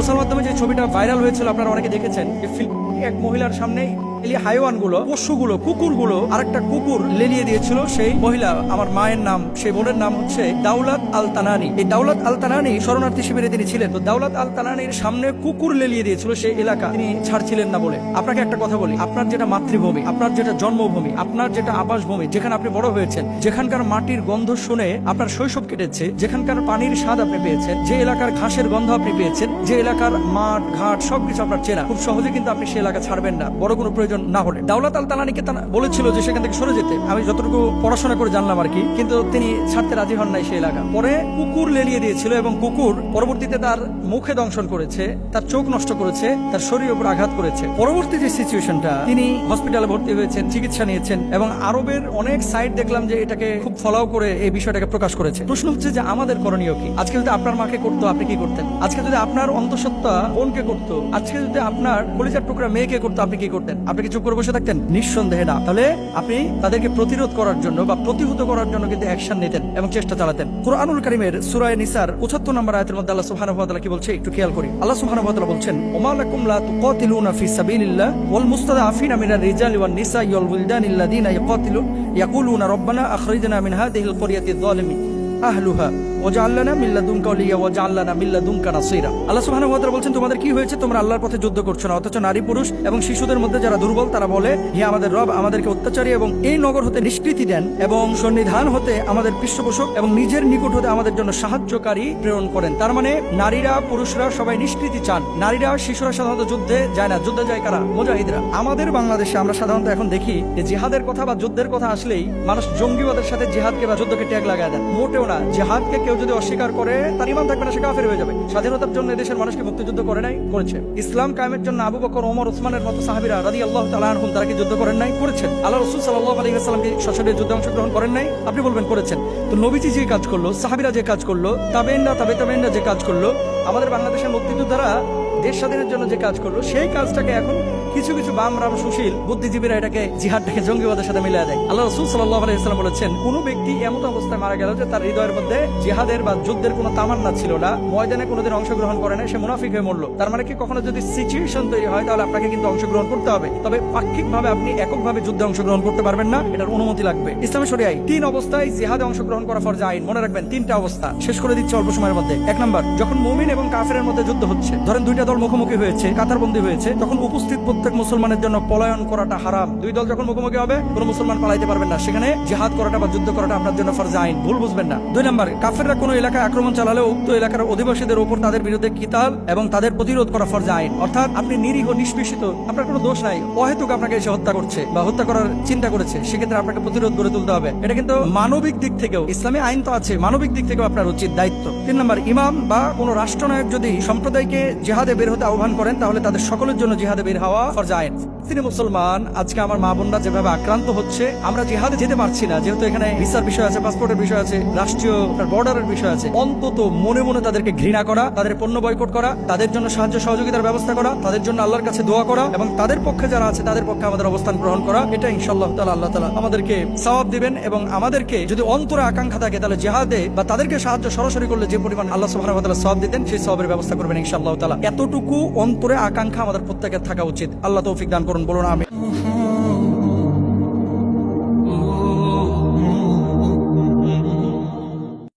Social মাধ্যমে যে ছবিটা ভাইরাল হয়েছিল আপনারা অনেকে দেখেছেন, যে এক মহিলার সামনে হাইওয়ানগুলো, পশুগুলো, কুকুরগুলো আরেকটা কুকুর লেলিয়ে দিয়েছিল। সেই মহিলা, আমার মায়ের নাম, সেই বোনের নাম হচ্ছে দাউলাত আল তানানি। এই দাউলাত আল তানানি শরণার্থী শিবিরে তিনি ছিলেন। তো দাউলাত আল তানানির সামনে কুকুর লেলিয়ে দিয়েছিল সেই এলাকা, তিনি ছাড়ছিলেন না বলে। আপনাকে একটা কথা বলি, আপনার যেটা মাতৃভূমি, আপনার যেটা জন্মভূমি, আপনার যেটা আবাসভূমি, যেখানে আপনি বড় হয়েছেন, যেখানকার মাটির গন্ধ শুনে আপনার শৈশব কেটেছে, যেখানকার পানির স্বাদ আপনি পেয়েছেন, যে এলাকার ঘাসের গন্ধ আপনি পেয়েছেন, যে এলাকার মাঠ ঘাট সবকিছু আপনার চেনা, খুব সহজে কিন্তু আপনি সেই এলাকা ছাড়বেন না বড় কোনো প্রয়োজন না হলে। দাউলাত আল তানানিকে বলেছিল যে সেখান থেকে সরে যেতে, আমি যতটুকু পড়াশোনা করে জানলাম আর কি, কিন্তু তিনি ছাড়তে রাজি হন নাই সেই এলাকা। পরে কুকুর লেলিয়ে দিয়েছিল এবং কুকুর পরবর্তীতে তার মুখে দংশন করেছে, তার চোখ নষ্ট করেছে, তার শরীরের উপর আঘাত করেছে। পরবর্তী যে সিচুয়েশনটা, তিনি হসপিটালে ভর্তি হয়েছেন, চিকিৎসা নিয়েছেন এবং আরবের অনেক সাইট দেখলাম যে এটাকে খুব ফলো করে এই বিষয়টাকে প্রকাশ করেছে। প্রশ্ন হচ্ছে যে আমাদের করণীয় কি? আজকে যদি আপনার মাকে করতো, আপনি কি করতেন? আজকে যদি আপনার অন্তঃসত্ত্বা বোনকে করতো, আজকে যদি আপনার কলিজার টুকরা মেয়েকে করতো, আপনি কি করতেন? আপনি কি চুপ করে বসে থাকতেন? নিঃসন্দেহে না। তাহলে আপনি তাদেরকে প্রতিরোধ করার জন্য বা প্রতিহত করার জন্য কিন্তু অ্যাকশন নিতেন এবং চেষ্টা চালাতেন। কুরআনুল কারীমের সূরা নিসার ৭৫ নম্বর আয়াতের মধ্যে আল্লাহ সুবহানাহু ওয়া তাআলা কি বলছে একটু খেয়াল করি। আল্লাহ সুবহানাহু ওয়া তাআলা বলছেন, ওমা লাকুম লা তুকাতিলুনা ফি সাবিলিল্লাহ ওয়াল মুস্তাদআফিনা মিনার রিজালি ওয়ান নিসাই ওয়াল উলদানিল লাযিনা ইয়াকুলুনা রব্বানা আখরিজনা মিন হাযিহিল ক্বরিয়াতিয যালিমি আহলুহা ওয়াজআলনা মিন লাদুনকা ওয়ালিয়া ওয়াজআলনা মিন লাদুনকা নাসীরা। আল্লাহ সুবহানাহু ওয়া তাআলা বলছেন, তোমাদের কি হয়েছে? তোমরা আল্লাহর পথে যুদ্ধ করছো না, অথচ নারী পুরুষ এবং শিশুদের মধ্যে যারা দুর্বল তারা বলে, হে আমাদের রব, আমাদেরকে অত্যাচারী এবং এই নগর হতে নিষ্কৃতি দেন এবং সন্নিধান হতে আমাদের পৃষ্ঠপোষক এবং নিজের নিকট হতে আমাদের জন্য সাহায্যকারী প্রেরণ করেন। তার মানে নারীরা পুরুষরা সবাই নিষ্কৃতি চান। নারীরা শিশুরা সাধারণত যুদ্ধে যায় না, যুদ্ধে যায় কারা? মুজাহিদরা। আমাদের বাংলাদেশে আমরা সাধারণত এখন দেখি যে জিহাদের কথা বা যুদ্ধের কথা আসলেই মানুষ জঙ্গিবাদের সাথে জিহাদকে বা যুদ্ধকে ট্যাগ লাগায় দেন। মোটেও না। জিহাদকে কেউ যদি অস্বীকার করে তার ঈমান থাকবে না, সে কাফের হয়ে যাবে। স্বাধীনতার জন্য দেশের মানুষকে মুক্তিযুদ্ধ করে নাই? করেছে। ইসলাম কায়েমের জন্য আবু বকর, ওমর, ওসমানের মতো সাহাবীরা রাদিয়াল্লাহু তাআলা আনহুম, তারা কি যুদ্ধ করেন নাই? করেছেন। আল্লাহ রাসূল সাল্লাল্লাহু আলাইহি ওয়াসাল্লাম কি সশরীরে যুদ্ধে অংশগ্রহণ করেন নাই? আপনি বলবেন করেছেন। তো নবীজি যে কাজ করলো, সাহাবীরা যে কাজ করলো, তাবেঈনরা যে কাজ করলো, আমাদের বাংলাদেশের মুক্তিযোদ্ধারা দেশ স্বাধীনের জন্য যে কাজ করলো, সেই কাজটাকে এখন কিছু কিছু বাম রাম সুশীল বুদ্ধিজীবীরা এটাকে জিহাদটাকে জঙ্গিবাদের সাথে মিলিয়ে দেয়। আল্লাহ রাসূল সাল্লাল্লাহু আলাইহি ওয়াসাল্লাম বলেছেন, কোন ব্যক্তি এমন অবস্থায় মারা গেল যে তার হৃদয়ের মধ্যে জিহাদের বা যুদ্ধের কোনো তামান্না ছিল না, ময়দানে কোনোদিন অংশগ্রহণ করে না, সে মুনাফিক হয়ে মরল। তার মানে কি কখনো যদি সিচুয়েশন তৈরি হয় তাহলে আপনাকে কিন্তু অংশগ্রহণ করতে হবে, তবে পাক্ষিকভাবে আপনি এককভাবে যুদ্ধে অংশগ্রহণ করতে পারবেন না, এটার অনুমতি লাগবে। ইসলামী শরিয়ায় 3 অবস্থায় জিহাদে অংশগ্রহণ করা ফরজ আইন। মনে রাখবেন 3টা অবস্থা, শেষ করে দিচ্ছি অল্প সময়ের মধ্যে। 1 নম্বর, যখন মুমিন এবং কাফেরের মধ্যে যুদ্ধ হচ্ছে, ধরেন 2টা দল মুখোমুখি হয়েছে, কাতারবন্দী হয়েছে, তখন উপস্থিত প্রত্যেক মুসলমানের জন্য পলায়ন করাটা হারাম। 2 দল যখন মুখোমুখি হবে, কোনো মুসলমান পালাইতে পারবেন না, সেখানে জিহাদ করাটা বা যুদ্ধ করাটা আপনার জন্য ফরজ আইন, ভুল বুঝবেন না। 2 নম্বর, কাফেররা কোনো এলাকায় আক্রমণ চালালে উক্ত এলাকার অধিবাসীদের উপর তাদের বিরুদ্ধে কিতাল এবং তাদের প্রতিরোধ করা ফরজ আইন। অর্থাৎ আপনি নিরীহ নিষ্পেষিত, আপনার কোনো দোষ নাই, অহেতুক আপনাকে এসে হত্যা করছে বা হত্যা করার চিন্তা করেছে, সেক্ষেত্রে আপনাকে প্রতিরোধ গড়ে তুলতে হবে। এটা কিন্তু মানবিক দিক থেকেও, ইসলামী আইন তো আছে, মানবিক দিক থেকেও আপনার উচিত দায়িত্ব। 3 নম্বর, ইমাম বা কোনো রাষ্ট্রনায়ক যদি সম্প্রদায়কে জিহাদে বের হতে আহ্বান করেন, তাহলে তাদের সকলের জন্য জিহাদে বের হওয়া ফরজ আইন। তিনি মুসলমান, আজকে আমার মা বোনরা যেভাবে আক্রান্ত হচ্ছে, আমরা জিহাদে যেতে পারছি না, যেহেতু এখানে ভিসার বিষয় আছে, পাসপোর্টের বিষয় আছে, রাষ্ট্রীয় বর্ডারের বিষয় আছে। অন্তত মনে মনে তাদেরকে ঘৃণা করা, তাদের পণ্য বয়কট করা, তাদের জন্য সাহায্য সহযোগিতার ব্যবস্থা করা, তাদের জন্য আল্লাহর কাছে দোয়া করা এবং তাদের পক্ষে যারা আছে তাদের পক্ষে আমাদের অবস্থান গ্রহণ করা, এটা ইনশাআল্লাহ তাআলা আল্লাহ তাআলা আমাদেরকে সওয়াব দিবেন। এবং আমাদেরকে যদি অন্তরে আকাঙ্ক্ষা থাকে, তাহলে জিহাদে বা তাদেরকে সাহায্য সরাসরি করলে যে পরিমাণ আল্লাহ সুবহানাহু ওয়া তাআলা সওয়াব দিতেন, সেই সওয়াবের ব্যবস্থা করবেন ইনশাআল্লাহ তাআলা। এতটুকু অন্তরে আকাঙ্ক্ষা আমাদের প্রত্যেকের থাকা উচিত। আল্লাহ তৌফিক দান করুন, বলুন আমিন।